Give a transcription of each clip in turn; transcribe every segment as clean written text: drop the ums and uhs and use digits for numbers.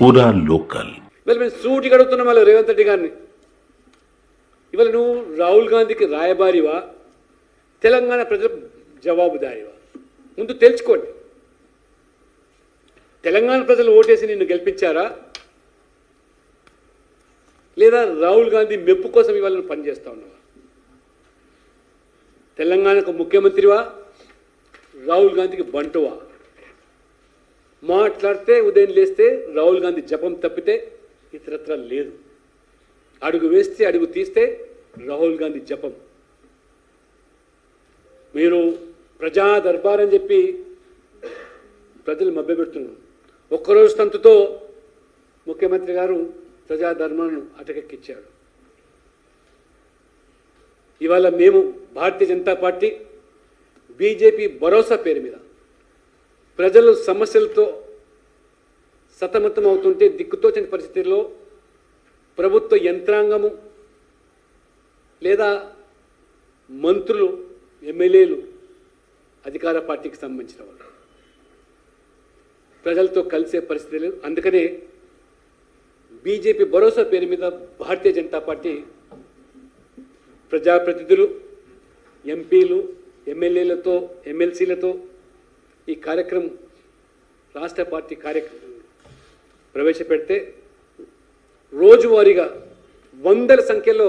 పూరా లోకల్. మేము సూటిగా అడుగుతున్నాం మళ్ళీ రేవంత్ రెడ్డి గారిని, ఇవాళ నువ్వు రాహుల్ గాంధీకి రాయబారివా, తెలంగాణ ప్రజలకు జవాబుదారివా? ముందు తెలుసుకోండి. తెలంగాణ ప్రజలు ఓటేసి నిన్ను గెలిపించారా, లేదా రాహుల్ గాంధీ మెప్పు కోసం ఇవాళ నువ్వు పనిచేస్తా ఉన్నావా? తెలంగాణకు ముఖ్యమంత్రివా, రాహుల్ గాంధీకి బంటువా? మాట్లాడితే ఉదయం లేస్తే రాహుల్ గాంధీ జపం తప్పితే ఇతరత్ర లేదు. అడుగు వేస్తే అడుగు తీస్తే రాహుల్ గాంధీ జపం. మీరు ప్రజా దర్బార్ అని చెప్పి ప్రజలు మభ్యపెడుతున్నారు. ఒక్కరోజు తంతుతో ముఖ్యమంత్రి గారు ప్రజా ధర్మాన్ని అటకెక్కించాడు. ఇవాళ మేము భారతీయ జనతా పార్టీ బీజేపీ భరోసా పేరు మీద ప్రజలు సమస్యలతో సతమతం అవుతుంటే దిక్కుతోచని పరిస్థితుల్లో ప్రభుత్వ యంత్రాంగము లేదా మంత్రులు, ఎమ్మెల్యేలు, అధికార పార్టీకి సంబంధించిన వాళ్ళు ప్రజలతో కలిసే పరిస్థితి లేదు. అందుకనే బీజేపీ భరోసా పేరు మీద భారతీయ జనతా పార్టీ ప్రజాప్రతినిధులు, ఎంపీలు, ఎమ్మెల్యేలతో, ఎమ్మెల్సీలతో ఈ కార్యక్రమం రాష్ట్ర పార్టీ కార్యక్రమం ప్రవేశపెడితే రోజువారీగా వందల సంఖ్యలో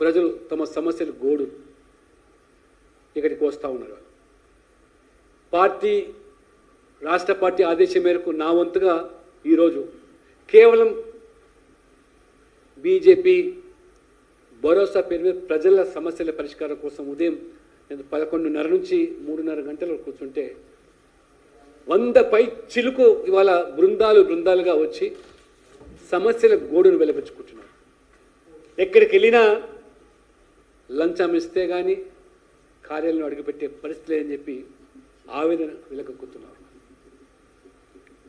ప్రజలు తమ సమస్యలు గోడు ఇక్కడికి వస్తూ ఉన్నారు. పార్టీ, రాష్ట్ర పార్టీ ఆదేశం మేరకు నా వంతుగా ఈరోజు కేవలం బీజేపీ భరోసా పేరు మీద ప్రజల సమస్యల పరిష్కారం కోసం ఉదయం 11:30 నుంచి 3:30 గంటలు కూర్చుంటే 100 పై చిలుకు ఇవాళ బృందాలుగా వచ్చి సమస్యల గోడును వెలపించుకుంటున్నారు. ఎక్కడికి వెళ్ళినా లంచం ఇస్తే కానీ కార్యాలయం అడుగుపెట్టే పరిస్థితి లేదని చెప్పి ఆవేదన వెలకెక్కుతున్నారు.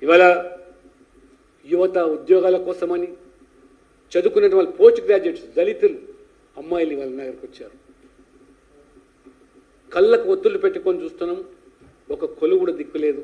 ఇవాళ యువత ఉద్యోగాల కోసమని చదువుకున్నటువంటి పోస్ట్ గ్రాడ్యుయేట్స్, దళితులు, అమ్మాయిలు ఇవాళ నగరికి వచ్చారు. కళ్ళకు ఒత్తులు పెట్టుకొని చూస్తున్నాం, ఒక కొలు కూడా దిక్కులేదు.